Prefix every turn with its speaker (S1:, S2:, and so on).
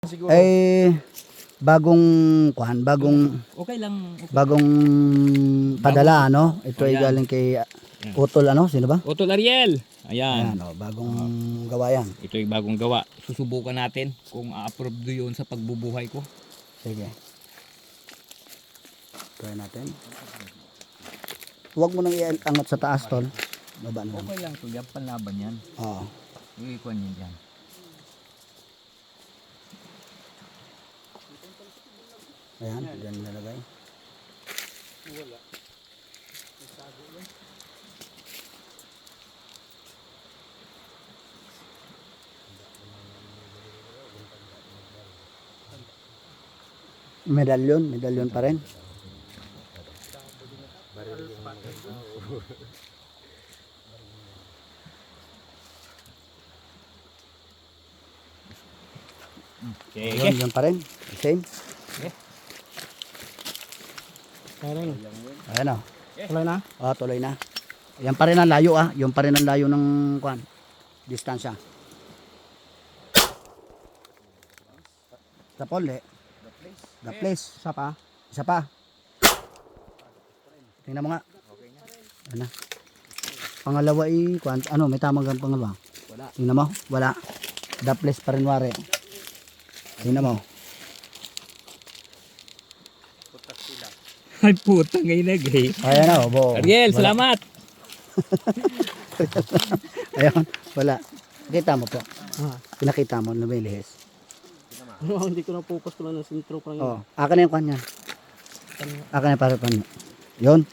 S1: Siguro.
S2: Bagong kuhan,
S1: Okay lang. Okay.
S2: bagong padala ano. Ito ay
S1: Ayan.
S2: galing kay Utol ano, sino ba?
S1: Utol Ariel. Ayan.
S2: Ayan bagong gawa yan.
S1: Ito yung bagong gawa. Susubukan natin kung a-approve yun sa pagbubuhay ko.
S2: Sige. Try natin. Huwag mo nang iangat sa taas, tol. Baba na lang.
S1: Okay lang to. Yan panlaban yan.
S2: Oo.
S1: Iikuan yun dyan.
S2: Ayan, dyan nalagay. Medalyon pa rin.
S1: Okay.
S2: Yun pa rin. Same. Ayan o.
S3: Tuloy na?
S2: Tuloy na. Yan pa rin ang layo Yung pa rin ang layo ng kuan. Distansya. Sa pole. The place.
S3: Isa pa?
S2: Isa pa. Tingnan mo nga. Ano? Pangalawa kuan. Ano, may tamang kang pangalawa?
S1: Wala.
S2: Tingnan mo. Wala. The place pa rin wari. Tingnan mo.
S1: Ay putang ngayon nagay.
S2: Ayan o.
S1: Ariel, salamat.
S2: Ayan. Wala. Kita mo po.
S3: Ah.
S2: Pinakita mo. Lumilihis.
S3: Hindi ko na focus ko lang ng sintro pa
S2: Oh, akin na yung kanya. Akin na para pan. Yun.